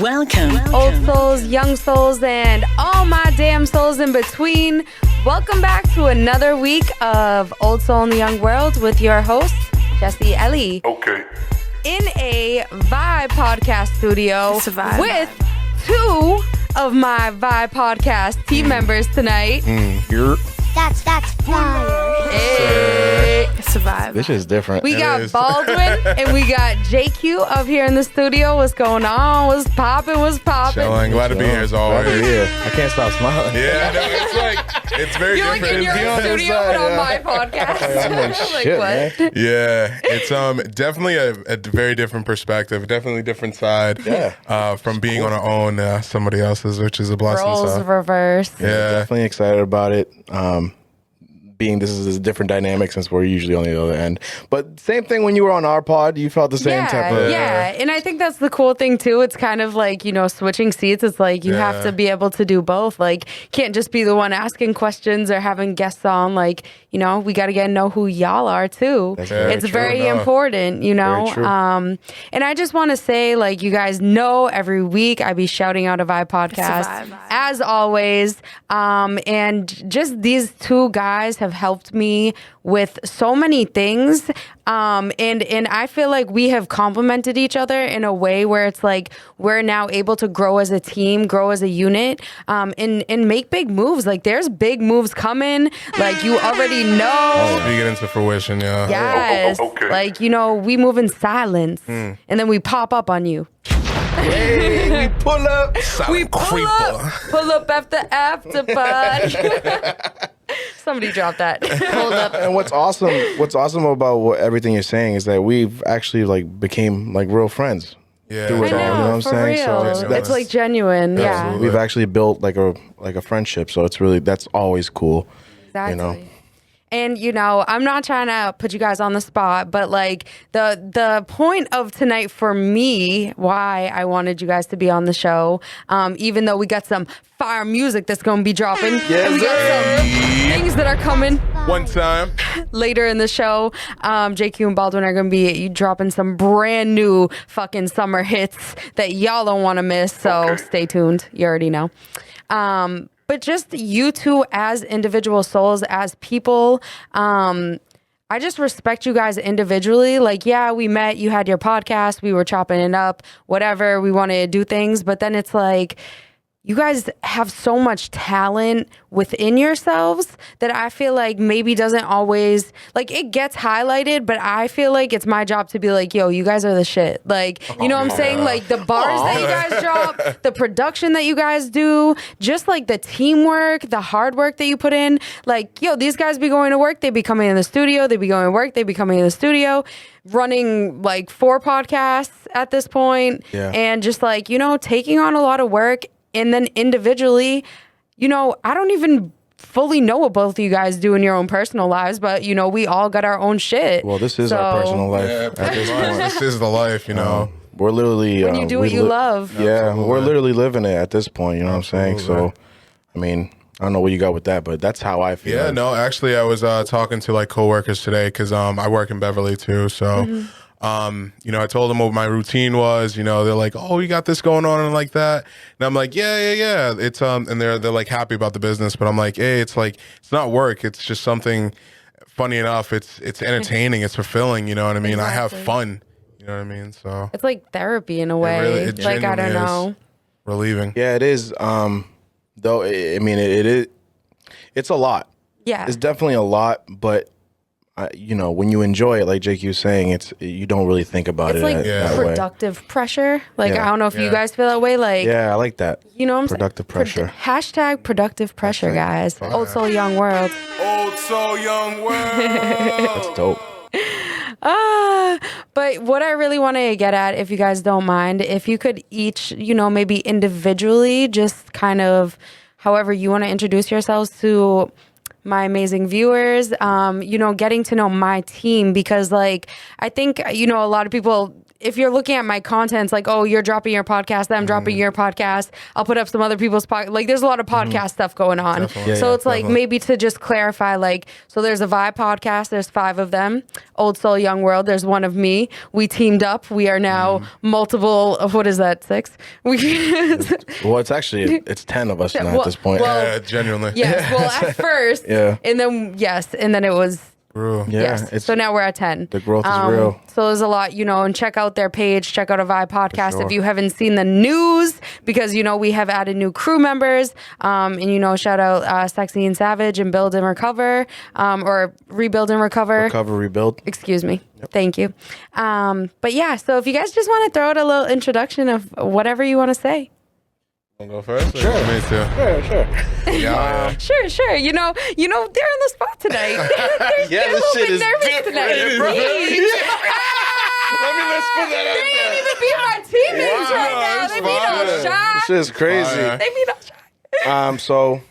Welcome. Old souls, young souls, and all my damn souls in between. Welcome back to another week of Old Soul in the Young World with your host, Jesse Ellie. Okay. In a Vibe podcast studio with two of my Vibe podcast team members tonight. That's fire. Hey. Survive. This is different. We got Baldwin and we got JQ up here in the studio. What's going on? What's popping? Chilling. Glad to be here as always. I can't stop smiling. Yeah, no, it's very You're different. like in your own studio but on my podcast. I'm like, shit, what? man. Yeah, it's definitely a very different perspective, definitely different side from being on our own, somebody else's, which is a blessing. Roles So. reversed. Yeah. Definitely excited about it. This is a different dynamic since we're usually on the other end. But same thing when you were on our pod, you felt the same type of... Yeah, and I think that's the cool thing too. It's kind of like, switching seats. It's like you have to be able to do both. Like, can't just be the one asking questions or having guests on. Like, we got to get to know who y'all are too. It's very important, Very true. And I just want to say, like, you guys know every week I be shouting out a Vibe podcast as always. And just these two guys have helped me with so many things. And I feel like we have complemented each other in a way where it's like we're now able to grow as a team, grow as a unit, and make big moves. Like, there's big moves coming. Like, you already know. We get into fruition, yeah. Yes. Okay. Like, we move in silence and then we pop up on you. Hey, we pull up. Pull up after party. Somebody dropped that. Hold up. And what's awesome about everything you're saying is that we've actually became real friends. Yeah. Through it all, you know what I'm for saying? real. So It's like genuine. Yeah. Absolutely. we've actually built like a friendship. So it's really, that's always cool. Exactly. And, I'm not trying to put you guys on the spot, but the point of tonight for me, why I wanted you guys to be on the show, even though we got some fire music that's going to be dropping, and we got some things that are coming One time. later in the show. JQ and Baldwin are going to be dropping some brand new fucking summer hits that y'all don't want to miss. So stay tuned. You already know. But just you two as individual souls, as people, I just respect you guys individually. Like, yeah, we met, you had your podcast, we were chopping it up, whatever, we wanted to do things. But then it's like, you guys have so much talent within yourselves that I feel like maybe doesn't always, it gets highlighted, but I feel like it's my job to be like, yo, you guys are the shit. You know what I'm saying? Like, the bars that you guys drop, the production that you guys do, just the teamwork, the hard work that you put in. These guys be going to work, they be coming in the studio, they be going to work, they be coming in the studio, running 4 podcasts at this point. Yeah. And just taking on a lot of work. And then individually, I don't even fully know what both of you guys do in your own personal lives, but, we all got our own shit. Well, this is our personal life Yeah, at this pretty much. point. This is the life, We're literally... When you do what you love. Yeah, Absolutely. we're literally living it at this point, you know what I'm saying? Absolutely. So, I don't know what you got with that, but that's how I feel. Yeah, no, actually, I was talking to coworkers today because I work in Beverly too. So, I told them what my routine was. They're like, "Oh, you got this going on," and like that. And I'm like, "Yeah." It's and they're happy about the business, but I'm like, "Hey, it's it's not work. It's just something. Funny enough, it's entertaining. It's fulfilling. You know what I mean? Exactly. I have fun. You know what I mean? So It's like therapy in a way. it I don't genuinely know. is relieving. Yeah, it is. Though, it is. It's a lot. Yeah. It's definitely a lot, but when you enjoy it, like JQ was saying, you don't really think about It's it that way. productive pressure. I Yeah. don't know if you Yeah. guys feel that way. Yeah, I like that. You know what I'm Productive saying? pressure. Hashtag productive pressure, guys. Old Soul Young World. Old soul, young world. That's dope. But what I really want to get at, if you guys don't mind, if you could each, maybe individually, just kind of however you want to introduce yourselves to my amazing viewers, getting to know my team, because I think, a lot of people if you're looking at my content, it's like, oh, you're dropping your podcast, then I'm dropping your podcast. I'll put up some other people's podcast. Like, there's a lot of podcast stuff going on. So it's like maybe to just clarify, like, so there's a Vibe podcast. There's 5 of them. Old Soul, Young World. There's one of me. We teamed up. We are now multiple. What is that? 6? Well, it's 10 of us now at this point. Yeah, genuinely. Yes. Well, at first. And then it was. So now we're at 10. The growth is real. So there's a lot, and check out their page, check out a Vibe podcast if you haven't seen the news, because, we have added new crew members. And, shout out Sexy and Savage and Build and Recover, or Rebuild and Recover. Recover, Rebuild. Excuse me. Yep. Thank you. But yeah, so if you guys just want to throw out a little introduction of whatever you want to say. Want to go first? Sure. Me too. Sure. Sure. They're on the spot tonight. They're a little bit nervous tonight. Let's put that out there. They ain't even being my teammates right now. They be all shy. This is crazy. They be all shy. So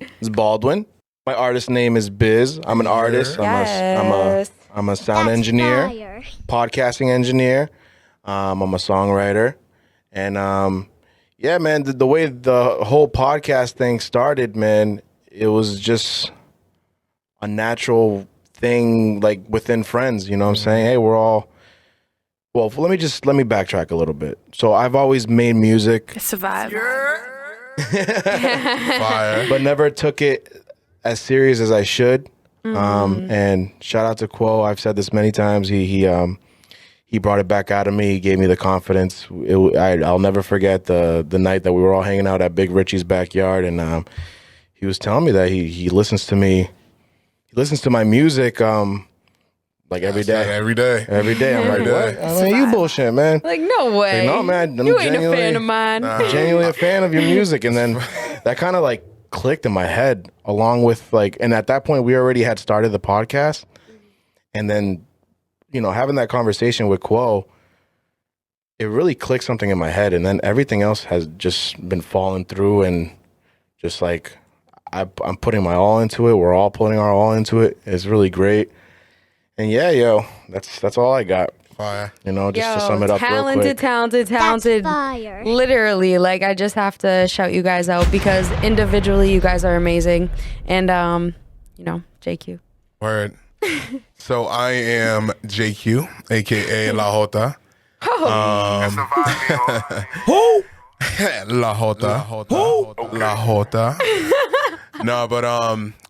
it's Baldwin. My artist name is Biz. I'm an artist. I'm a sound engineer, podcasting engineer. I'm a songwriter, and yeah, man, the way the whole podcast thing started, man, it was just a natural thing, like within friends, you know what I'm saying? Hey, we're all, well, let me backtrack a little bit. So I've always made music. Survive. Fire. But never took it as serious as I should. And shout out to Quo. I've said this many times. He brought it back out of me. He gave me the confidence. I'll never forget the night that we were all hanging out at Big Richie's backyard, and he was telling me that he listens to me. He listens to my music like every day. Every day. I'm like, what? I mean, you bullshit, man. Like, no way. Like, no, man. You ain't a fan of mine. Genuinely a fan of your music. And then that kind of like clicked in my head, along with like, and at that point we already had started the podcast, and then, having that conversation with Quo, it really clicked something in my head, and then everything else has just been falling through, and just like I'm putting my all into it. We're all putting our all into it. It's really great, and yeah, that's all I got. Fire. Just to sum it up real quick. Talented. That's fire. Literally, like, I just have to shout you guys out because individually you guys are amazing, and JQ. Word. So I am JQ, aka La Jota. Who? La Jota. La Jota. No, but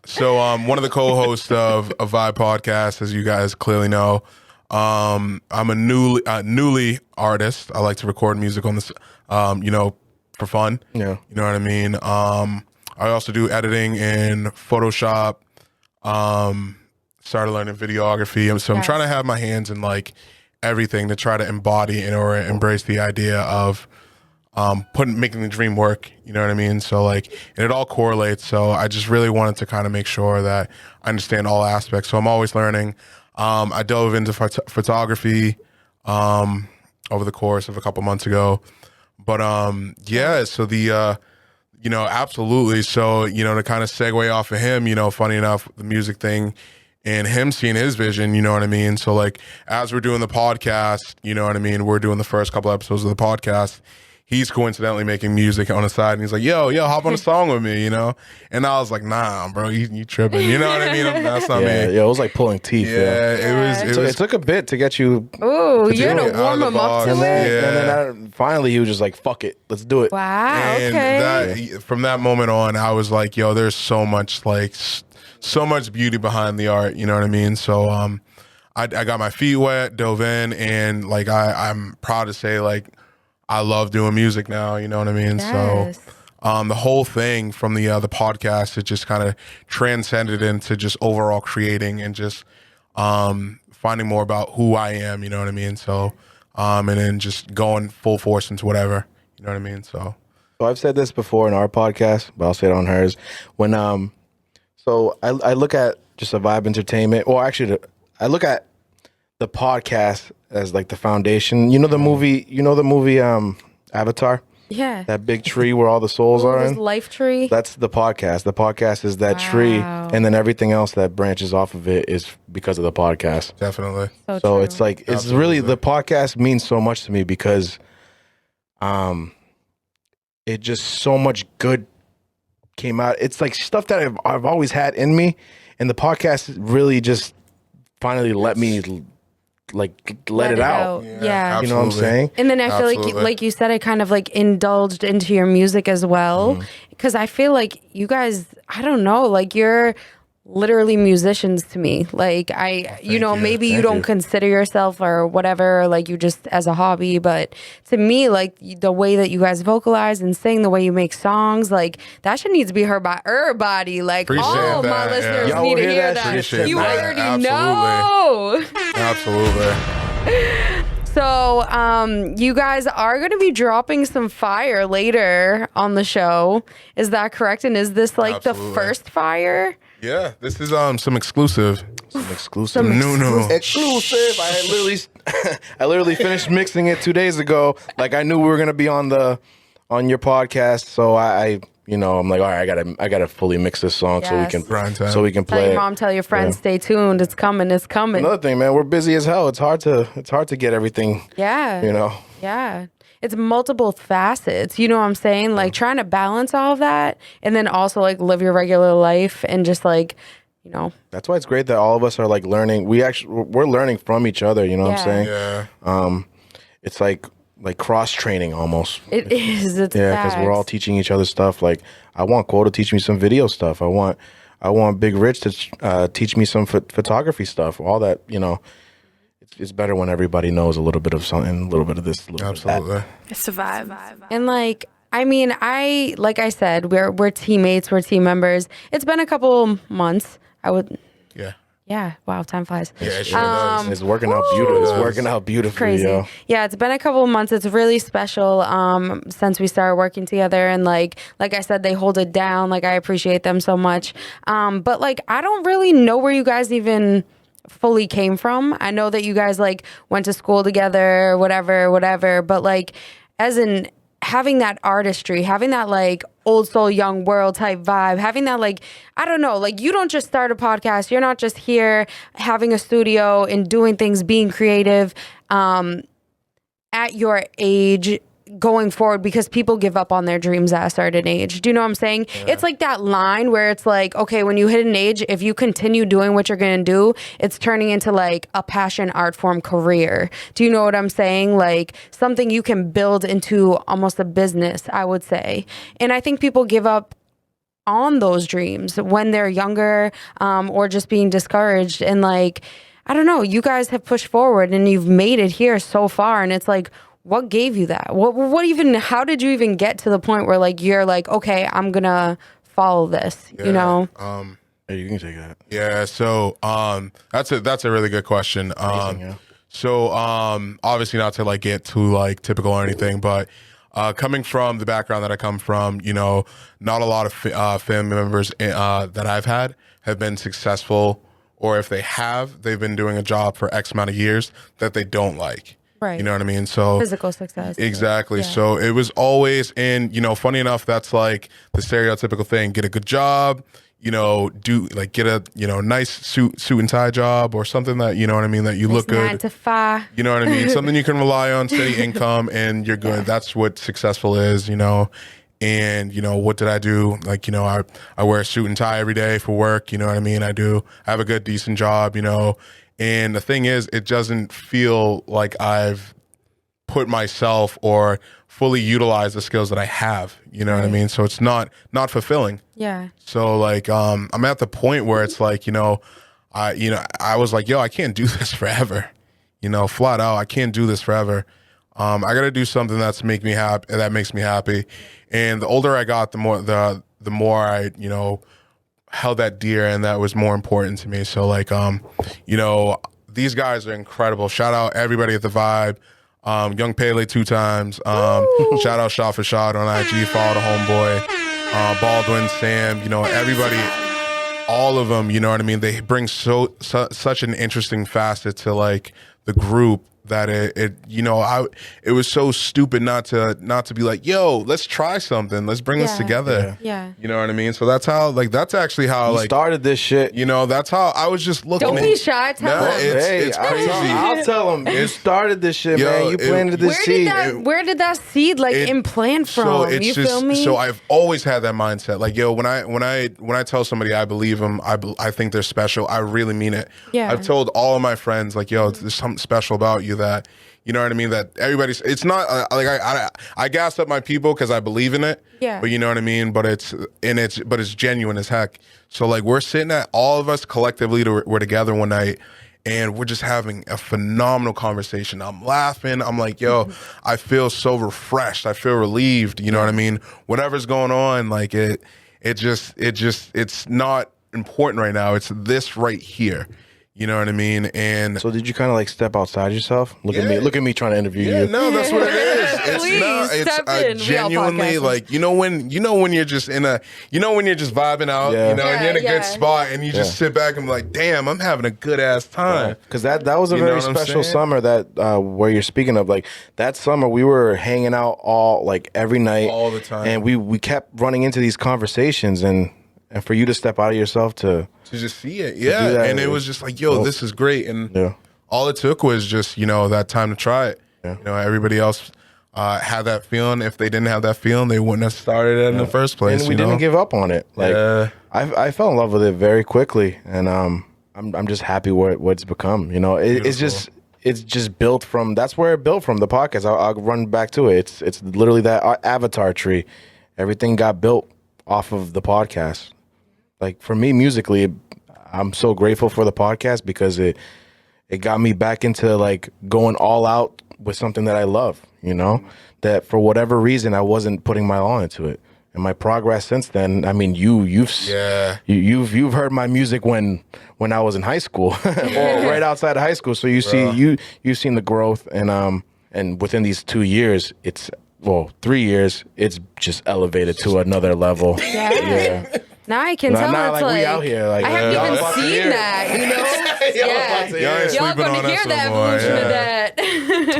so one of the co-hosts of a Vibe podcast, as you guys clearly know. I'm a newly artist. I like to record music on this, for fun. Yeah. You know what I mean? I also do editing in Photoshop. Started learning videography. So I'm trying to have my hands in like everything to try to embody or embrace the idea of making the dream work. You know what I mean? So like, and it all correlates. So I just really wanted to kind of make sure that I understand all aspects. So I'm always learning. I dove into photography over the course of a couple months ago. But so the absolutely. So, to kind of segue off of him, funny enough, the music thing and him seeing his vision, you know what I mean? So like as we're doing the podcast, you know what I mean? We're doing the first couple episodes of the podcast. He's coincidentally making music on the side, and he's like, yo, hop on a song with me, And I was like, nah, bro, you tripping. You know what I mean? That's not me. Yeah, it was like pulling teeth. Yeah, it took a bit to get you. Ooh, you had to warm him up to it. And then finally he was just like, fuck it, let's do it. Wow, and from that moment on, I was like, yo, there's so much beauty behind the art, you know what I mean? So I got my feet wet, dove in, and like I'm proud to say, like, I love doing music now, you know what I mean? Yes. So the whole thing from the podcast, it just kind of transcended into just overall creating and just finding more about who I am, you know what I mean? So and then just going full force into whatever, you know what I mean? So I've said this before in our podcast, but I'll say it on hers. When so I look at just a Vibe Entertainment, or actually I look at the podcast as like the foundation. You know the movie Avatar? Yeah. That big tree where all the souls are This in. life tree. That's the podcast. The podcast is that tree, and then everything else that branches off of it is because of the podcast. Definitely. So true. it's like it's Absolutely. really the podcast means so much to me because, it just so much good came out. It's like stuff that I've always had in me, and the podcast really just finally let me let it out. Yeah. You know what I'm saying? And then I feel Absolutely. like you said, I kind of like indulged into your music as well. Because I feel like you guys, I don't know, like you're literally musicians to me. Like you. maybe you Thank don't you. consider yourself or whatever, like you just as a hobby. But to me, like the way that you guys vocalize and sing, the way you make songs, like that shit needs to be heard by everybody. Like Appreciate all my that, listeners yeah. Y'all need will to hear hear that that. shit You tonight. already Absolutely. know. Absolutely. So, you guys are going to be dropping some fire later on the show. Is that correct? And is this like the Absolutely. first fire? Yeah, this is some exclusive. Some exclusive. No. Exclusive. I literally finished mixing it 2 days ago. Like I knew we were gonna be on your podcast, so I'm like, all right, I gotta fully mix this song Yes. Grind time. so we can Tell play your it. mom, tell your friends, stay tuned. It's coming. It's coming. Another thing, man, we're busy as hell. It's hard to get everything. Yeah. You know. Yeah. It's multiple facets. You know what I'm saying? Like trying to balance all of that and then also like live your regular life and just like, That's why it's great that all of us are like learning. We're learning from each other. You know what I'm saying? Yeah. It's like cross training almost. it is. It's Yeah, because we're all teaching each other stuff. Like I want Cole to teach me some video stuff. I want Big Rich to teach me some photography stuff. All that, it's better when everybody knows a little bit of something, a little bit of this, a little bit of Absolutely. that. It's a vibe. And like, I mean, like I said, we're teammates, we're team members. It's been a couple months. Yeah. Wow, time flies. Yeah, it sure does. It's working out beautiful. It's working out beautifully, Crazy. yo. Yeah, it's been a couple months. It's really special since we started working together. And like I said, they hold it down. Like I appreciate them so much. But like, I don't really know where you guys even fully came from. I know that you guys like went to school together, whatever. But like, as in having that artistry, having that like old soul, young world type vibe, having that like, I don't know, like you don't just start a podcast. You're not just here having a studio and doing things, being creative at your age going forward because people give up on their dreams at a certain age. Do you know what I'm saying? Yeah. It's like that line where it's like, okay, when you hit an age, if you continue doing what you're going to do, it's turning into like a passion art form career. Do you know what I'm saying? Like something you can build into almost a business, I would say. And I think people give up on those dreams when they're younger or just being discouraged. And like, I don't know, you guys have pushed forward and you've made it here so far. And it's like, what gave you that? What even, how did you even get to the point where like, you're like, okay, I'm going to follow this, you know? Hey, you can take that. Yeah, so that's a really good question. Yeah. So obviously not to like get too like typical or anything, but coming from the background that I come from, you know, not a lot of family members that I've had have been successful, or if they have, they've been doing a job for X amount of years that they don't like. Right. You know what I mean? So Physical success. Exactly. Yeah. So it was always, and you know, funny enough, that's like the stereotypical thing: get a good job, you know, get a nice suit and tie job, or something that you know what I mean, that you look good. 9 to 5. You know what I mean? Something you can rely on, steady income, and you're good. Yeah. That's what successful is, you know. And, you know, what did I do? Like, you know, I wear a suit and tie every day for work. You know what I mean? I have a good, decent job, you know. And the thing is, it doesn't feel like I've put myself or fully utilized the skills that I have. You know what I mean? So it's not fulfilling. Yeah. So like, I'm at the point where it's like, I was like, yo, I can't do this forever. You know, flat out, I can't do this forever. I got to do something that makes me happy. And the older I got, the more I, you know, held that dear, and that was more important to me. So like, you know, these guys are incredible. Shout out everybody at the Vibe. Young Pele 2 times. Shout out Shot for Shot on IG. Follow the homeboy. Baldwin, Sam. You know, everybody, all of them. You know what I mean? They bring such an interesting facet to like the group that it was so stupid not to be like, yo, let's try something, let's bring this together. Yeah. You know what I mean? So that's actually how you started this shit. That's how I was just looking. Don't be shy. Tell him. It's crazy. I'll tell him. You started this shit, man. You planted this seed. Where did that seed implant from? So it's you just, feel me? So I've always had that mindset. Like, yo, when I tell somebody I believe them, I think they're special. I really mean it. Yeah. I've told all of my friends, like, yo, there's something special about you that, you know what I mean? That everybody's, it's not like I gas up my people because I believe in it. Yeah. But you know what I mean? But it's genuine as heck. So like we're sitting at, all of us collectively, we're together one night and we're just having a phenomenal conversation. I'm laughing. I'm like, yo, I feel so refreshed. I feel relieved. You know what I mean? Whatever's going on, like it's not important right now. It's this right here. You know what I mean? And so did you kind of like step outside yourself? Look at me trying to interview you. No, that's what it is. Please, genuinely like, when you're just when you're just vibing out, and you're in a good spot and you just sit back and be like, damn, I'm having a good ass time. Because that was a very special summer that where you're speaking of. Like that summer we were hanging out every night. All the time. And we kept running into these conversations and for you to step out of yourself to just see it, and it was just like, yo, this is great, and all it took was just that time to try it. Everybody else had that feeling. If they didn't have that feeling, they wouldn't have started it in the first place. And we didn't give up on it. Like I fell in love with it very quickly, and I'm just happy what it's become. It's just built from. That's where it built from. The podcast. I'll run back to it. It's literally that avatar tree. Everything got built off of the podcast. Like for me musically, I'm so grateful for the podcast because it got me back into like going all out with something that I love, that for whatever reason I wasn't putting my all into it. And my progress since then, I mean, you've heard my music when I was in high school or right outside of high school. So you've seen the growth and within these 2 years, 3 years, it's just elevated to another level. Yeah. Now I can tell it's like we out here. Like, I haven't even seen that, Y'all going to hear the evolution of that.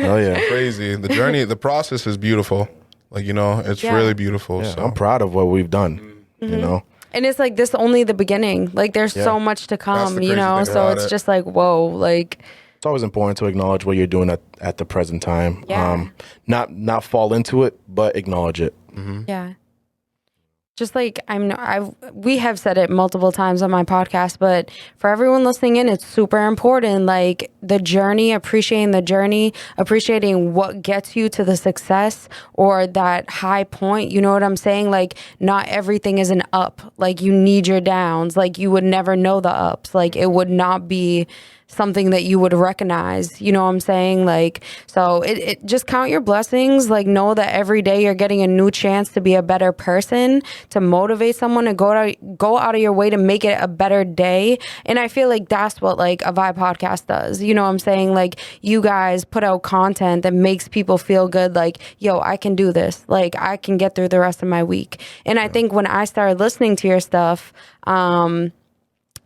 Oh, yeah. Crazy. The journey, the process is beautiful. Like, it's really beautiful. Yeah, so I'm proud of what we've done, And it's like this only the beginning. Like there's so much to come, so it's just like, whoa, like. It's always important to acknowledge what you're doing at the present time. Yeah. Not fall into it, but acknowledge it. Mm-hmm. Yeah. Just like we have said it multiple times on my podcast, but for everyone listening in, it's super important. Like the journey, appreciating the journey, appreciating what gets you to the success or that high point. You know what I'm saying? Like not everything is an up. Like you need your downs. Like you would never know the ups. Like it would not be something that you would recognize, you know what I'm saying? Like, so it just count your blessings, like know that every day you're getting a new chance to be a better person, to motivate someone to go out of your way to make it a better day. And I feel like that's what like a Vibe podcast does. You know what I'm saying? Like you guys put out content that makes people feel good. Like, yo, I can do this. Like I can get through the rest of my week. And I think when I started listening to your stuff,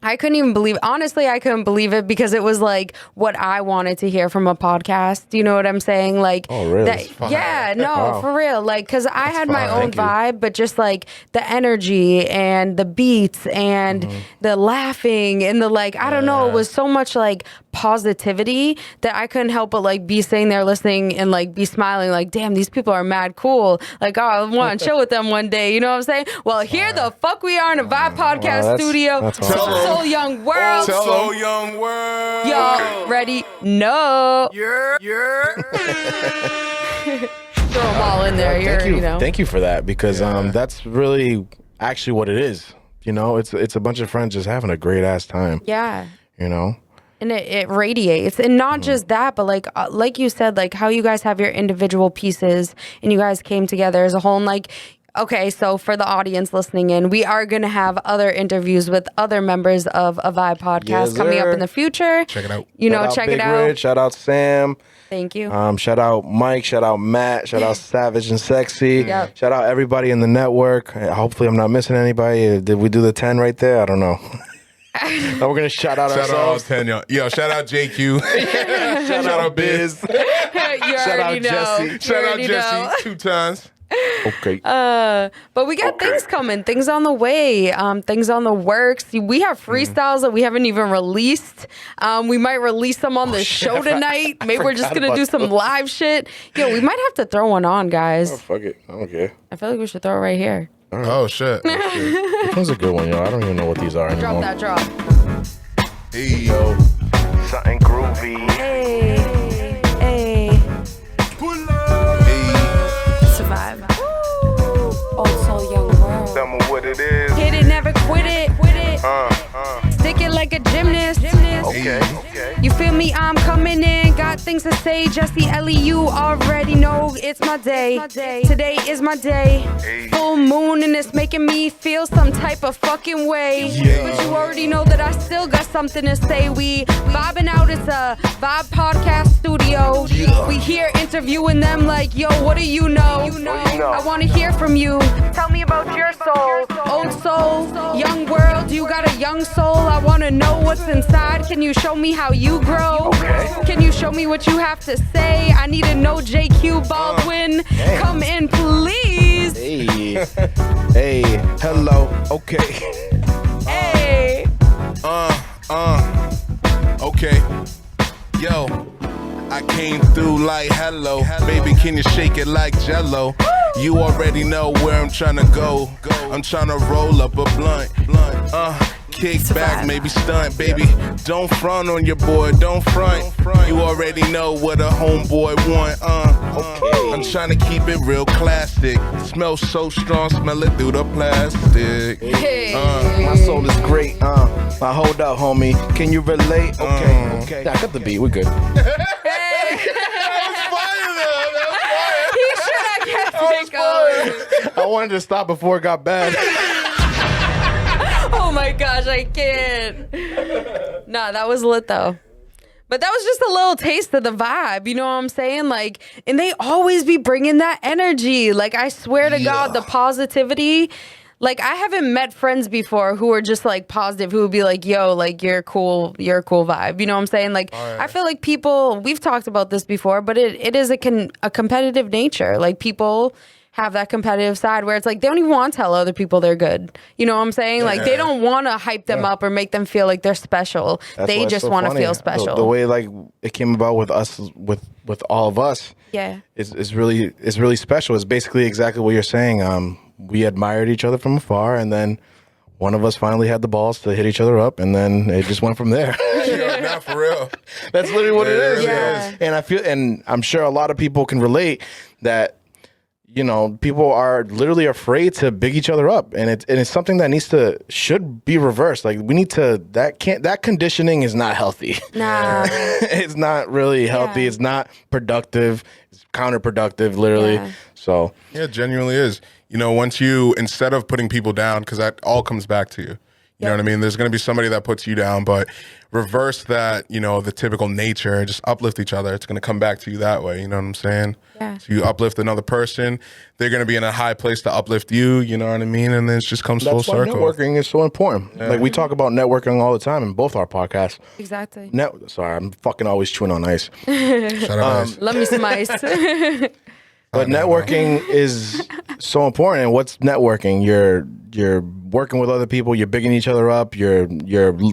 I couldn't even believe, honestly, I couldn't believe it because it was like what I wanted to hear from a podcast. Do you know what I'm saying? Like, oh, really? Wow. For real. Like, cause I had my own vibe, but just like the energy and the beats and the laughing and the like, I don't know, it was so much like positivity that I couldn't help but like be sitting there listening and like be smiling like, damn, these people are mad cool. Like, oh, I want to chill with them one day. You know what I'm saying? Well, here the fuck we are in a Vibe podcast studio. That's awesome. Soul Young World. Soul Young World. Y'all ready? No. Yeah. Throw them all in there. Thank you for that because that's really actually what it is. It's a bunch of friends just having a great ass time. Yeah. And it radiates. And not just that, but like you said, like how you guys have your individual pieces and you guys came together as a whole. And like, okay, so for the audience listening in, we are going to have other interviews with other members of a Vibe podcast coming up in the future. Check it out. Check Big it out. Rich, shout out Sam. Thank you. Shout out Mike. Shout out Matt. Shout out Savage and Sexy. Yep. Shout out everybody in the network. Hopefully I'm not missing anybody. Did we do the 10 right there? I don't know. Now we're gonna shout out Shout out all ourselves. 10, yo, shout out JQ. Shout out Biz. You already know. Jesse. You Shout out already know. Jesse 2 times. Okay. But we got things coming, things on the way, things on the works. We have freestyles that we haven't even released. We might release them on the show tonight. Maybe we're just forgot gonna do about some live shit. Yo, we might have to throw one on, guys. Oh, fuck it. I don't care. I feel like we should throw it right here. Oh, shit. Which one's a good one, yo? I don't even know what these are anymore. Drop that drop. Hey, Yo, something groovy. Hey, hey, survive. Also young world. Tell me what it is. Hit it, never quit it. Stick it like a gymnast. Okay. You feel me? I'm coming in. Got things to say. Jesse Ellie, you already know it's my day. Today is my day. Full moon and it's making me feel some type of fucking way. But you already know that I still got something to say. We vibing out. It's a vibe podcast studio. We here interviewing them like, yo, what do you know? I want to hear from you. Tell me about your soul. Old soul, young world. You got a young soul. I want to know what's inside. Can you show me how you grow? Can you show me what you have to say? I need to know JQ Baldwin. Come in, please. Hey. Hey. Hello. Okay. Hey. Okay. Yo, I came through like hello. Baby, can you shake it like Jello? You already know where I'm trying to go. I'm trying to roll up a blunt. Kick back, maybe stunt, baby. Don't front on your boy, don't front. You already know what a homeboy want. I'm trying to keep it real classic. Smells so strong, smell it through the plastic. My soul is great. Now hold up, homie. Can you relate? Okay. Nah, cut the beat. We're good. I wanted to stop before it got bad. Oh my gosh, I can't. Nah, that was lit though. But that was just a little taste of the vibe, you know what I'm saying? Like, and they always be bringing that energy. Like, I swear to God, the positivity. Like, I haven't met friends before who are just like positive, who would be like, yo, like, you're cool vibe. You know what I'm saying? Like, I feel like people, we've talked about this before, but it is a competitive nature. Like, people have that competitive side where it's like they don't even want to tell other people they're good. You know what I'm saying? Like, they don't want to hype them up or make them feel like they're special. They just want to feel special. The way like it came about with us, with all of us, is really special. It's basically exactly what you're saying. We admired each other from afar, and then one of us finally had the balls to hit each other up, and then it just went from there. Not for real. That's literally what it is. Yeah. And I'm sure a lot of people can relate that. You know, people are literally afraid to big each other up, and it's something that should be reversed. Like, we need to that conditioning is not healthy. Nah. It's not really healthy. Yeah. It's not productive. It's counterproductive, literally. Yeah. So Yeah, it genuinely is. You know, once you, instead of putting people down, because that all comes back to you. You know what I mean? There's going to be somebody that puts you down, but reverse that, you know, the typical nature, just uplift each other. It's going to come back to you that way. You know what I'm saying? Yeah. So you uplift another person, they're going to be in a high place to uplift you. You know what I mean? And then it just comes full that's why circle. networking is so important. Like, we talk about networking all the time in both our podcasts. Exactly. Sorry, I'm fucking always chewing on ice. Shout out guys. Love me some ice. But networking is so important. And what's networking? You're working with other people. You're bigging each other up. You're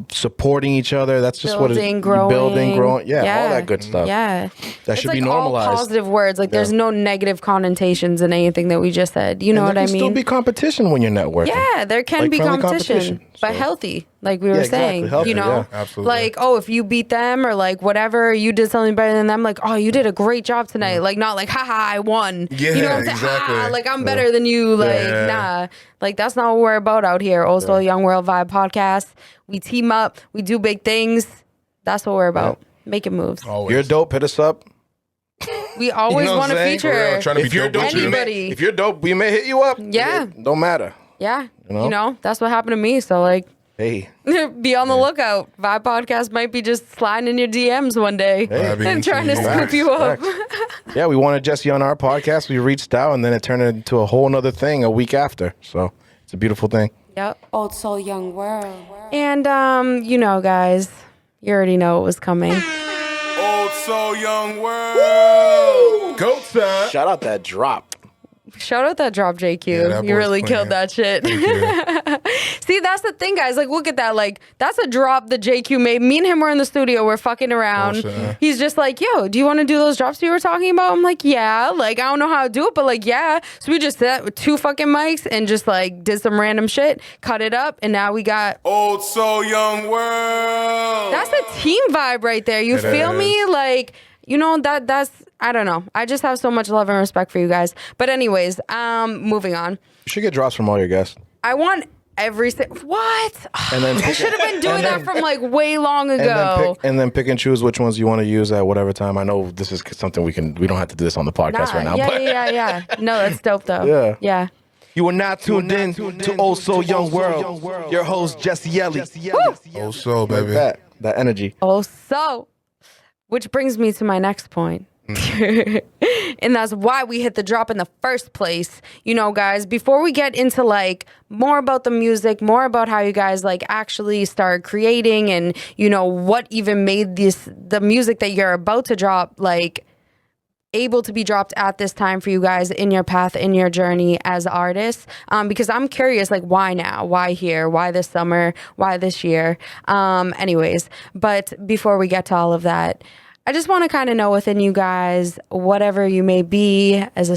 supporting each other. That's just building, growing. Building, growing. Yeah, all that good stuff. Yeah, that it's should like be normalized. All positive words. Like, there's no negative connotations in anything that we just said. You know what I mean? There can still be competition when you're networking. Yeah, there can Like be friendly competition, but so. healthy. Like we were exactly. saying, Healthy, you know, yeah. Absolutely. like, oh, if you beat them or like whatever, you did something better than them. Like, oh, you did a great job tonight. Like, not like, haha, I won. Yeah, you know what I'm saying? exactly. Ha, like, I'm better than you. Like, nah. Like, that's not what we're about out here. Also, Young World Vibe podcast. We team up. We do big things. That's what we're about. Making moves. Always. You're dope. Hit us up. We always You know what want to I'm saying? feature. For real, trying to be If you're dope dope, with you. Anybody. if you're dope, we may hit you up. Yeah. It don't matter. Yeah. You know? That's what happened to me. So, like, Hey. be on the lookout. Vibe Podcast might be just sliding in your DMs one day Vibing and trying to into scoop you. you up. Yeah, we wanted Jesse on our podcast. We reached out, and then it turned into a whole nother thing a week after. So it's a beautiful thing. Yep. Old soul, young world. And you know, guys, you already know what was coming. Old soul, young world. Go time. Shout out that drop. Shout out that drop, JQ. Yeah, that you boy's really clean. killed that shit. Thank you. See, that's the thing, guys. Like, look at that. Like, that's a drop that JQ made. Me and him were in the studio. We're fucking around. Bullshit. He's just like, yo, do you want to do those drops you were talking about? I'm like, yeah. Like, I don't know how to do it, but like, yeah. So we just sat with 2 fucking mics and just like did some random shit, cut it up, and now we got Old soul, young world. that's a team vibe right there. You It feel is. me? Like, you know, that's I don't know. I just have so much love and respect for you guys. But anyways, moving on. You should get drops from all your guests. I want what? And then I should have been doing that from like way long ago. And then pick and choose which ones you want to use at whatever time. I know this is something we don't have to do this on the podcast right now. Yeah, but yeah. No, that's dope though. Yeah. Yeah. You are not tuned in to Old Soul Young World. Your host, Jesse Ellie. Old soul, baby. That energy. Oh, so, which brings me to my next point. And that's why we hit the drop in the first place. You know, guys, before we get into like more about the music, more about how you guys like actually started creating and, you know, what even made the music that you're about to drop, like able to be dropped at this time for you guys in your path, in your journey as artists, because I'm curious, like, why now? Why here? Why this summer? Why this year? Anyways, but before we get to all of that, I just want to kind of know within you guys, whatever you may be as a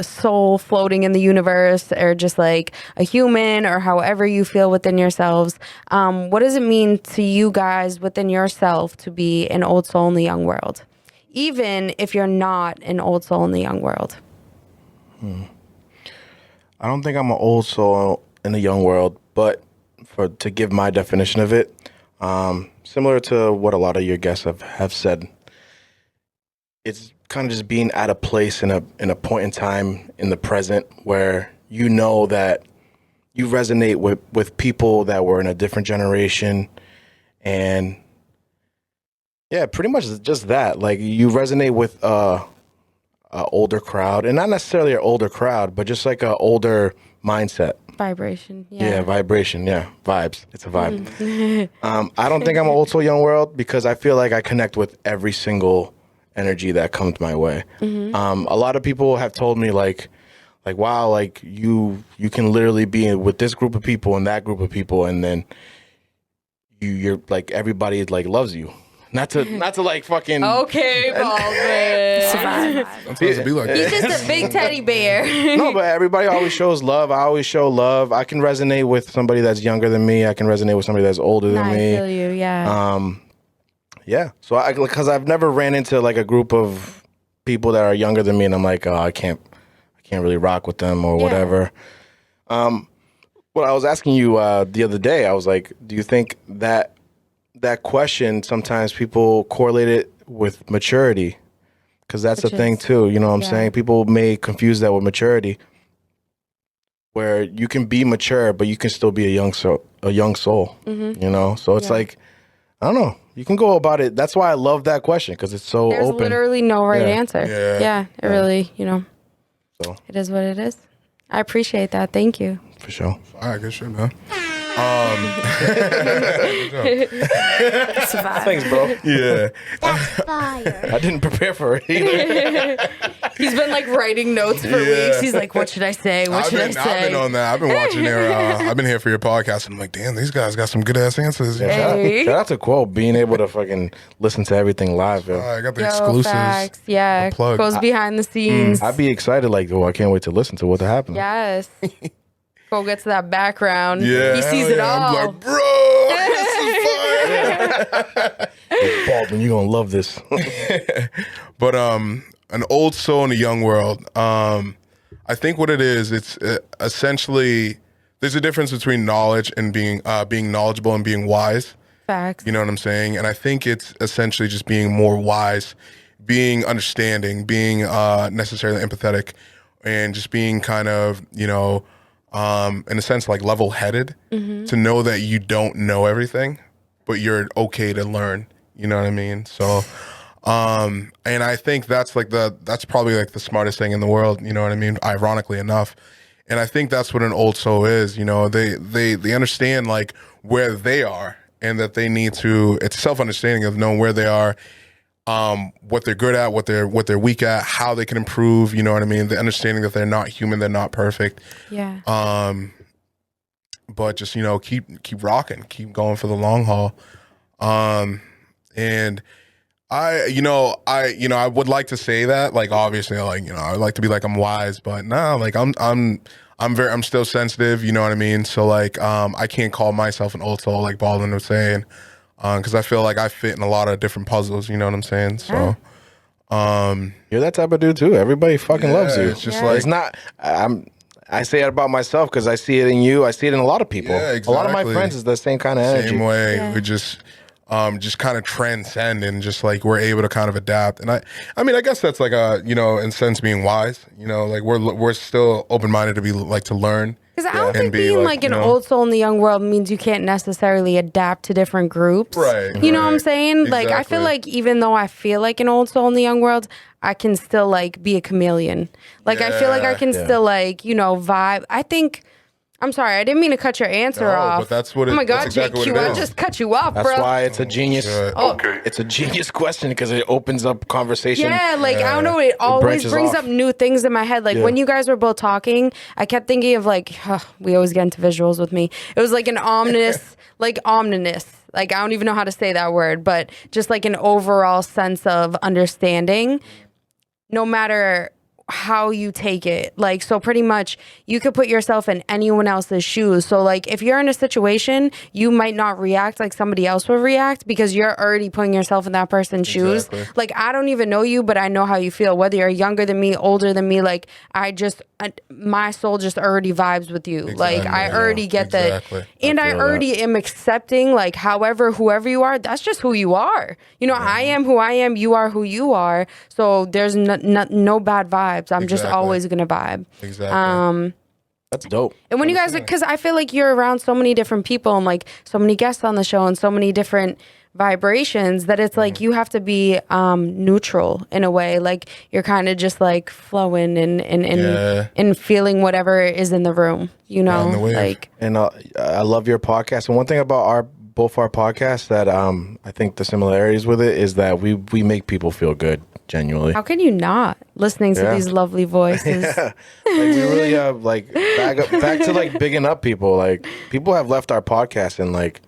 soul floating in the universe or just like a human or however you feel within yourselves, what does it mean to you guys within yourself to be an old soul in the young world? Even if you're not an old soul in the young world. I don't think I'm an old soul in the young world, but to give my definition of it, similar to what a lot of your guests have said, it's kind of just being at a place in a point in time in the present where you know that you resonate with people that were in a different generation, and yeah, pretty much just that. Like you resonate with a older crowd, and not necessarily an older crowd, but just like a older mindset. Vibration. Yeah, vibration. Yeah, vibes. It's a vibe. I don't think I'm an old soul young world because I feel like I connect with every single energy that comes my way. A lot of people have told me like wow, like you can literally be with this group of people and that group of people, and then you're like everybody like loves you. Not to like fucking Okay, Baldwin. Sometimes it be like He's that. just a big teddy bear. No, but everybody always shows love. I always show love. I can resonate with somebody that's younger than me. I can resonate with somebody that's older than I me. feel you, yeah. Yeah. So because I've never ran into like a group of people that are younger than me, and I'm like, oh, I can't really rock with them or whatever. What I was asking you the other day, I was like, do you think that question sometimes people correlate it with maturity? Because that's the thing too. You know what I'm saying? People may confuse that with maturity, where you can be mature, but you can still be a young soul. You know, so it's like, I don't know. You can go about it. That's why I love that question, because it's so There's open. literally no right answer. Yeah. It really, you know, So it is what it is. I appreciate that. Thank you. for sure. All right, good shit, man. Thanks, bro. Yeah. I didn't prepare for it either. He's been like writing notes for weeks. He's like, what should I say? What should I say? I've been on that. I've been watching I've been here for your podcast, and I'm like, damn, these guys got some good ass answers. Hey. Shout out to Quo being able to fucking listen to everything live. Yo. I got the Yo, exclusives. facts. Yeah. The plug. Goes behind the scenes. I'd be excited, like, oh, I can't wait to listen to what happened. Yes. Go get to that background. Yeah, He sees hell it yeah. all. I'm like, bro, this is fire. Hey, Baldwin, you're gonna love this. But an old soul in a young world. I think what it is, it's essentially there's a difference between knowledge and being knowledgeable and being wise. Facts. You know what I'm saying? And I think it's essentially just being more wise, being understanding, being necessarily empathetic, and just being kind of, you know, in a sense, like level-headed, to know that you don't know everything, but you're okay to learn. You know what I mean? So, and I think that's probably like the smartest thing in the world. You know what I mean? Ironically enough, And I think that's what an old soul is. You know, they understand like where they are and that they need to. It's self-understanding of knowing where they are, what they're good at, what they're weak at, how they can improve. You know what I mean? The understanding that they're not human, they're not perfect. Yeah. But just, you know, keep rocking, keep going for the long haul. And I would like to say that, like, obviously, like, you know, I'd like to be like I'm wise, but nah, like I'm still sensitive, you know what I mean? So like, I can't call myself an old soul like Baldwin was saying, because I feel like I fit in a lot of different puzzles, you know what I'm saying? So, you're that type of dude too. Everybody fucking loves you. It's just like, it's not. I say it about myself because I see it in you. I see it in a lot of people. Yeah, exactly. A lot of my friends is the same kind of energy. Same way. We just kind of transcend and just like we're able to kind of adapt. And I mean, I guess that's like a, you know, in a sense being wise. You know, like we're still open minded to be like to learn. Because I don't think being like an old soul in the young world means you can't necessarily adapt to different groups. Right. You know what I'm saying? Like, I feel like even though I feel like an old soul in the young world, I can still like be a chameleon. Like, I feel like I can still like, you know, vibe. I think, I'm sorry, I didn't mean to cut your answer off. But that's what it, oh my God, exactly JQ, I just cut you off, That's bro. why it's a genius. Okay. It's a genius question because it opens up conversation. Yeah, like, I don't know, it always brings up new things in my head. Like, when you guys were both talking, I kept thinking of, like, we always get into visuals with me. It was like an ominous, like, ominous. Like, I don't even know how to say that word, but just like an overall sense of understanding, no matter how you take it. Like, so pretty much you could put yourself in anyone else's shoes. So like, if you're in a situation, you might not react like somebody else will react because you're already putting yourself in that person's shoes. Like, I don't even know you, but I know how you feel, whether you're younger than me, older than me. Like, my soul just already vibes with you. Like, I already get that. And I already am accepting, like, whoever you are, that's just who you are. You know, I am who I am. You are who you are. So there's no bad vibes. I'm just always going to vibe. Exactly. That's dope. And when you guys, because I feel like you're around so many different people and like so many guests on the show and so many different vibrations that it's like you have to be neutral in a way. Like, you're kind of just like flowing and feeling whatever is in the room, you know? Like, and I love your podcast. And one thing about both our podcasts that I think the similarities with it is that we make people feel good. Genuinely. How can you not listening to these lovely voices? Like, we really have like back to like bigging up people. Like, people have left our podcast and like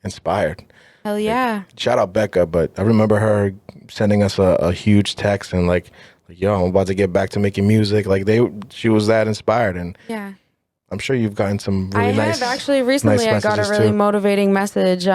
inspired. Hell yeah. Like, shout out Becca, but I remember her sending us a huge text and like, yo, I'm about to get back to making music. Like, she was that inspired, and yeah. I'm sure you've gotten some really nice. I have actually recently. I got a really motivating message,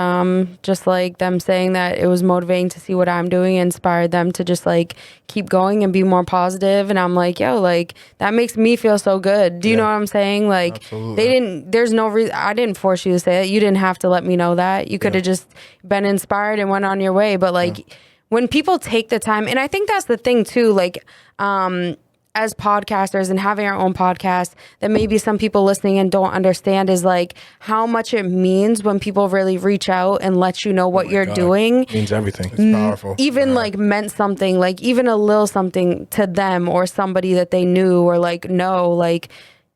just like them saying that it was motivating to see what I'm doing, inspired them to just like keep going and be more positive. And I'm like, yo, like, that makes me feel so good. Do you know what I'm saying? Like, absolutely. There's no reason. I didn't force you to say it. You didn't have to let me know that. You could have just been inspired and went on your way. But like, when people take the time, and I think that's the thing too, like, as podcasters and having our own podcast that maybe some people listening and don't understand is like how much it means when people really reach out and let you know what you're doing. It means everything. It's powerful. Even like meant something, like even a little something to them or somebody that they knew or like know, like,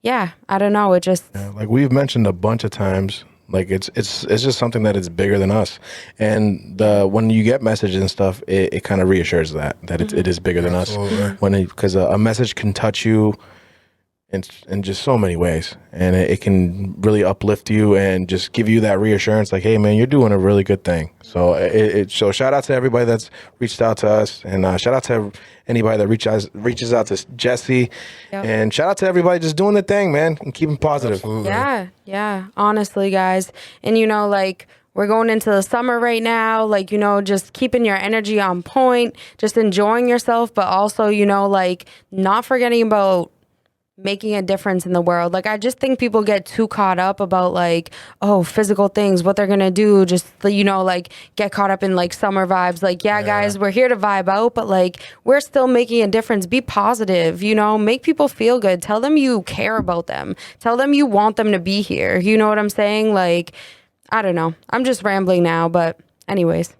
yeah, I don't know. It just like we've mentioned a bunch of times. Like, it's just something that is bigger than us, and when you get messages and stuff, it kind of reassures that it is bigger than us. Because a message can touch you in just so many ways, and it can really uplift you and just give you that reassurance, like, hey man, you're doing a really good thing. So so shout out to everybody that's reached out to us, and shout out to anybody that reaches out to Jesse, and shout out to everybody just doing the thing, man, and keeping positive. Absolutely. Yeah, honestly, guys. And you know, like, we're going into the summer right now, like, you know, just keeping your energy on point, just enjoying yourself, but also, you know, like, not forgetting about making a difference in the world. Like, I just think people get too caught up about like, oh, physical things, what they're gonna do, just, you know, like, get caught up in like summer vibes. Like, guys, we're here to vibe out, but like, we're still making a difference. Be positive, you know, make people feel good. Tell them you care about them. Tell them you want them to be here. You know what I'm saying? Like, I don't know. I'm just rambling now, but anyways.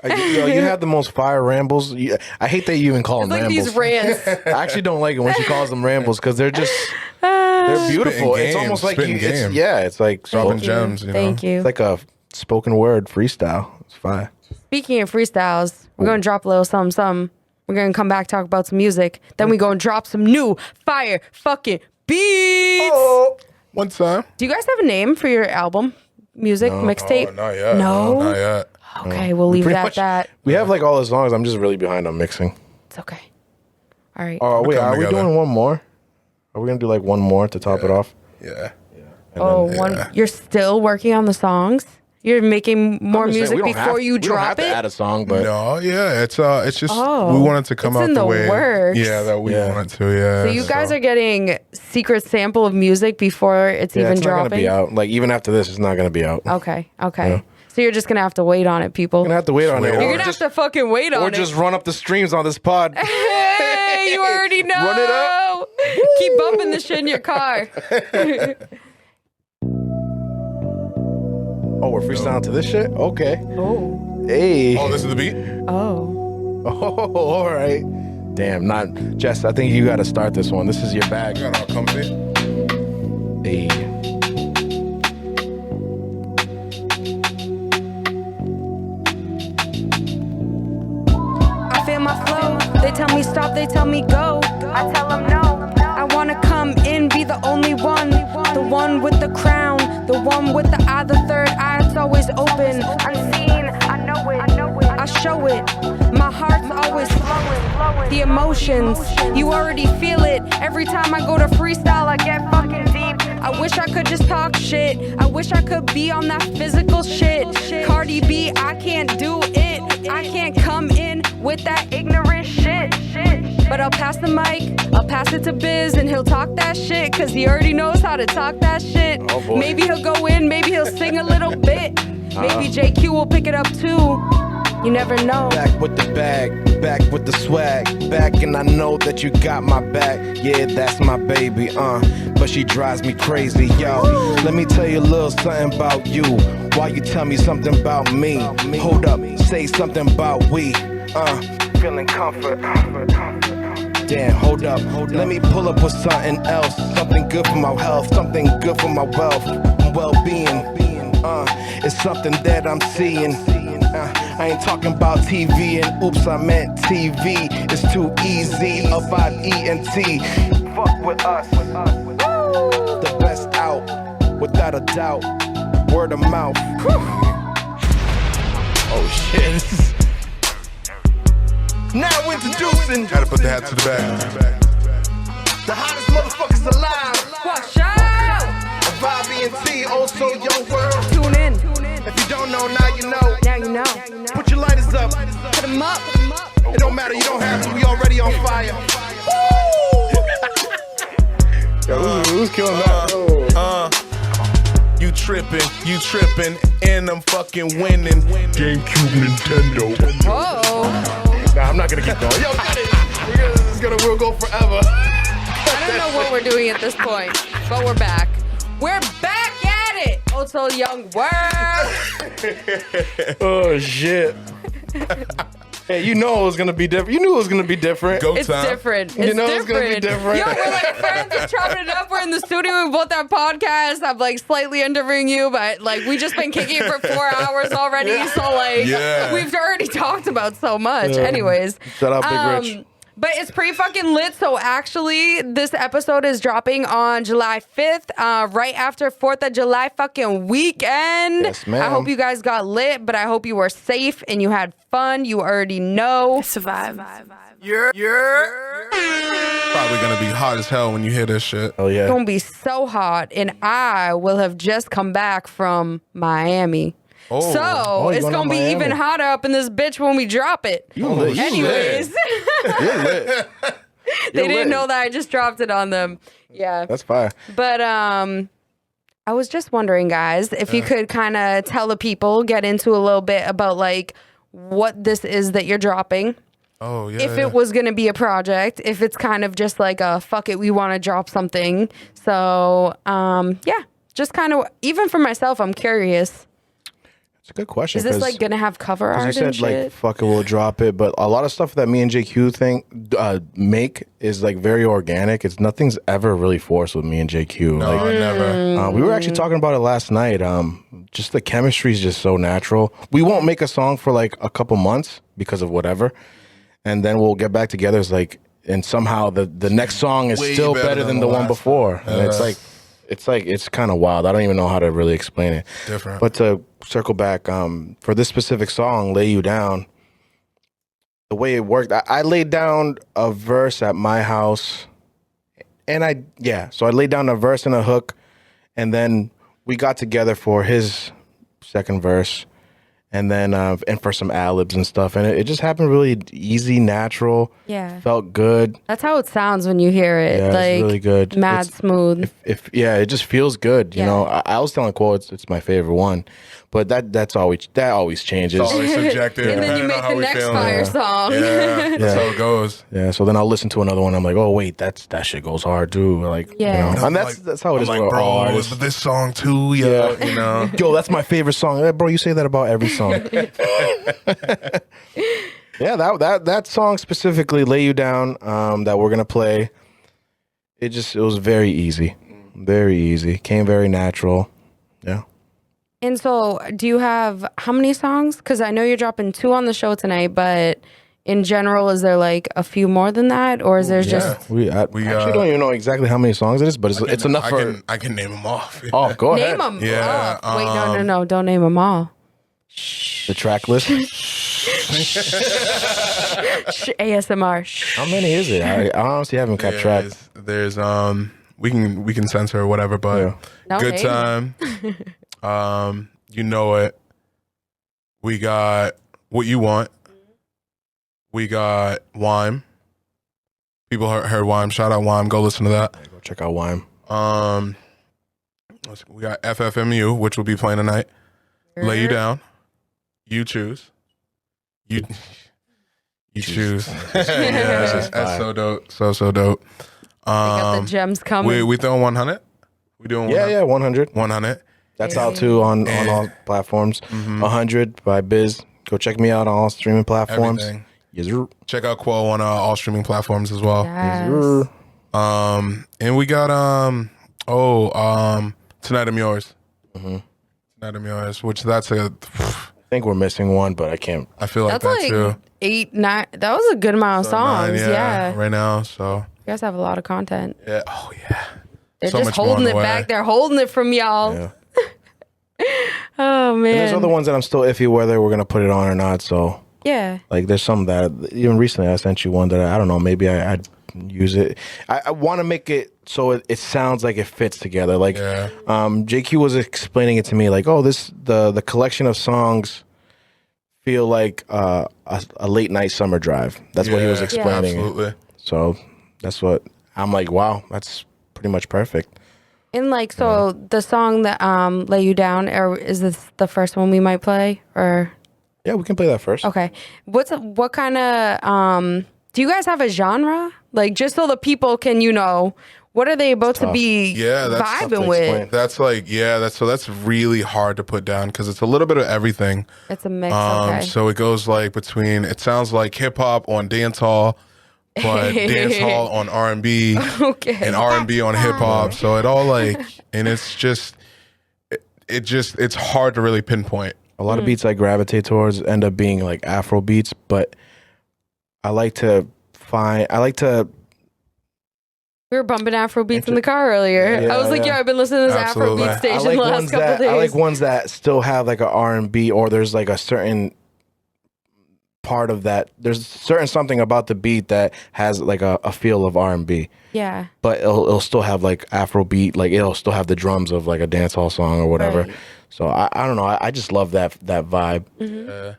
You have the most fire rambles. I hate that you even call them like rambles. these rants. I actually don't like it when she calls them rambles because they're beautiful. It's almost like it's like dropping gems. Thank you. It's like a spoken word freestyle. It's fine. Speaking of freestyles, we're going to drop a little something. We're going to come back, talk about some music. Then we go and drop some new fire fucking beats. Oh, one time. Do you guys have a name for your album? Music mixtape? Oh, not yet. No? Not yet. Okay, we'll leave it at that. We have like all the songs. I'm just really behind on mixing. It's okay. All right. Oh, wait, are we doing one more? Are we going to do like one more to top it off? Yeah. You're still working on the songs? You're making more music before you drop we don't have it? to add a song, but No, yeah, it's just we wanted to come it's out in the the way. works. Yeah, that we wanted to. Yeah. So you guys are getting secret sample of music before it's even it's not dropping? going to be out. Like even after this, it's not going to be out. Okay. So you're just going to have to wait on it, people. You're going to have to wait on it. You're going to have to fucking wait on it. Or just run up the streams on this pod. Hey, you already know. Run it up. Keep bumping the shit in your car. Oh, we're freestyling to this shit? Okay. Oh. Hey. Oh, this is the beat. Oh. Oh, all right. Damn, not Jess. I think you got to start this one. This is your bag. You got all comfy. Hey. I feel my flow. They tell me stop, they tell me go. I tell them no. I wanna come in, be the only one. The one with the crown, the one with the eye, the third eye, it's always open. Unseen, I know it, I show it. My heart's always flowing. The emotions, you already feel it. Every time I go to freestyle, I get fucking deep. I wish I could just talk shit. I wish I could be on that physical shit. Cardi B, I can't do it. I can't come in with that ignorant shit. But I'll pass the mic, I'll pass it to Biz, and he'll talk that shit, cause he already knows how to talk that shit. Oh boy. Maybe he'll go in, maybe he'll sing a little bit. Maybe JQ will pick it up too. You never know. Back with the bag, back with the swag, back and I know that you got my back. Yeah, that's my baby, but she drives me crazy, yo. Let me tell you a little something about you, while you tell me something about me. Hold up, say something about we, feeling comfort. Damn, hold up, let me pull up with something else. Something good for my health, something good for my wealth and well-being. It's something that I'm seeing. I ain't talking about TV and oops, I meant TV. It's too easy, F-I-E-N-T. Fuck with us. The best out, without a doubt. Word of mouth. Oh shit. Now introducing. Gotta put the hat to the back. The hottest motherfuckers alive. Watch out! Bobby and T, also your world. Tune in. If you don't know, now you know. Now you know. Put your lighters up. Put them up. It don't matter, you don't have to. We already on fire. Yo, who's killing that? You tripping, and I'm fucking winning. GameCube, Nintendo. Oh. Nah, I'm not gonna keep going. Yo, cut it. We'll go forever. I don't know what we're doing at this point, but we're back. We're back at it. Also, young world. Oh shit. Hey, you know it was gonna be different. You knew it was gonna be different. Go It's time. different. It's You know it's different. gonna be different. Yo, we're like friends, just chopping it up. We're in the studio. We both have podcasts. I'm like slightly interviewing you, but like we just been kicking it for 4 hours already. So like we've already talked about so much. Anyways, Shout out Big Rich. but it's pretty fucking lit. So actually, this episode is dropping on July 5th, right after 4th of July fucking weekend. Yes, ma'am. I hope you guys got lit, but I hope you were safe and you had fun. You already know. Survive. Probably gonna be hot as hell when you hear this shit. Oh yeah. It's gonna be so hot, and I will have just come back from Miami. Oh. So you it's going gonna to be Miami. even hotter up in this bitch when we drop it. You lit. Anyways, You're lit. they didn't know that I just dropped it on them. Yeah. That's fire. But I was just wondering, guys, if you could kind of tell the people, get into a little bit about like what this is that you're dropping. Oh yeah. If it was going to be a project, if it's kind of just like a fuck it, we want to drop something. So, yeah, just kind of, even for myself, I'm curious. It's a good question. Is this like gonna have cover art? You said and like shit? fuck it, we'll drop it, but a lot of stuff that me and JQ make is like very organic. Nothing's ever really forced with me and JQ. No, never. We were actually talking about it last night. Just the chemistry is just so natural. We won't make a song for like a couple months because of whatever, and then we'll get back together. It's like, and somehow the next song is Way still better than the one before, and it's kind of wild. I don't even know how to really explain it. Different. But to circle back, for this specific song, "Lay You Down," the way it worked, I laid down a verse at my house, and so I laid down a verse and a hook, and then we got together for his second verse, and then and for some ad-libs and stuff, and it just happened really easy, natural. Yeah, felt good. That's how it sounds when you hear it. Yeah, like it's really good. Mad smooth. If it just feels good. You know, I was telling Cole it's my favorite one, but that always changes. It's always subjective. And then you make the next fire song. Yeah, that's how it goes. Yeah, so then I'll listen to another one. I'm like, oh wait, that shit goes hard too. Like, yeah, you know, and that's how it is. I'm like, bro, this song too. Yeah, you know, yo, that's my favorite song. Yeah, bro, you say that about every song. Yeah, that song specifically, "Lay You Down," that we're gonna play. It was very easy, came very natural. Yeah. And so, do you have how many songs? Because I know you're dropping 2 on the show tonight, but in general, is there like a few more than that, or is there just? We actually don't even know exactly how many songs it is, but it's enough for. I can name them off. Oh, go ahead. Name them. Yeah. Oh, wait, no, don't name them all. The track list. ASMR. How many is it? I honestly haven't kept track. There's we can censor or whatever, but No, good time. You know it. We got What You Want. We got Wime. People heard Wime. Shout out Wime. Go listen to that. Go check out Wime. We got FFMU, which will be playing tonight. Lay You Down. You Choose. You choose. Yeah, that's so dope. So dope. They got the gems coming. We throwing 100. We doing 100. 100. That's out too on all platforms. 100 by Biz. Go check me out on all streaming platforms. Everything. Yes, sir. Check out Quo on all streaming platforms as well. Yes. And we got Tonight I'm Yours. Tonight I'm Yours, which that's I think we're missing one, but I can't. I feel like That's that like too. 8, 9. That was a good amount of songs. 9, Yeah. right now. So You guys have a lot of content. yeah. Oh yeah. They're So just much more holding on it the way. back. They're holding it from y'all. Yeah. Oh man. And there's other ones that I'm still iffy whether we're gonna put it on or not. So Yeah. like, there's some that even recently I sent you one that I don't know. Maybe I'd use it. I want to make it so it sounds like it fits together. Like, JQ was explaining it to me. Like, the collection of songs feel like a late night summer drive. That's what he was explaining. Absolutely. So that's what I'm like. Wow, that's pretty much perfect. And like, so the song that "Lay You Down," or is this the first one we might play? Or Yeah, we can play that first. okay, what kind of do you guys have a genre? Like, just so the people can, what are they about to be that's tough vibing with? That's like that's really hard to put down because it's a little bit of everything. It's a mix. Okay. So it goes like between. It sounds like hip hop on dance hall, but dance hall on R&B, Okay. and R&B on hip hop. So it all like, and it's just, it's hard to really pinpoint. A lot of beats I gravitate towards end up being like Afro beats, but I like to. We were bumping Afro beats in the car earlier. Yeah, I was like, I've been listening to this Absolutely. Afro beat station the last couple days. I like ones that still have like a R&B, or there's like a certain part of that. There's certain something about the beat that has like a feel of R&B. Yeah. But it'll still have like Afro beat, like it'll still have the drums of like a dancehall song or whatever. Right. So I don't know. I just love that vibe. Yeah.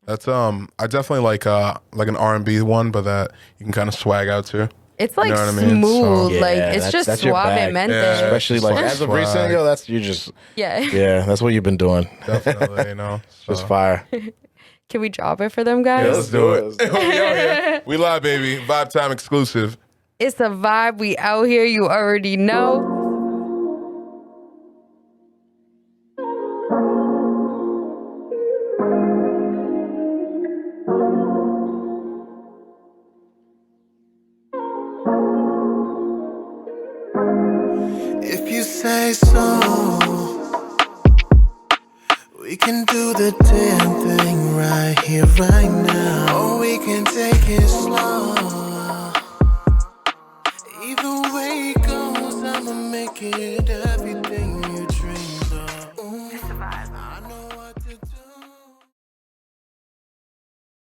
That's I definitely like an R&B one, but that you can kind of swag out to. It's like You know what I mean? smooth, So- like Yeah, it's just that's your bag. suavemente. Yeah. Especially like Swag. as of recent, yo, that's you just Yeah. that's what you've been doing. Definitely, Just So. fire. Can we drop it for them guys? Yeah, let's do it. We out here. We live, baby. Vibe time exclusive. It's a vibe. We out here. You already know. slow. We can do the damn thing right here, right now. Or we can take it slow. Either way it goes, I'ma make it every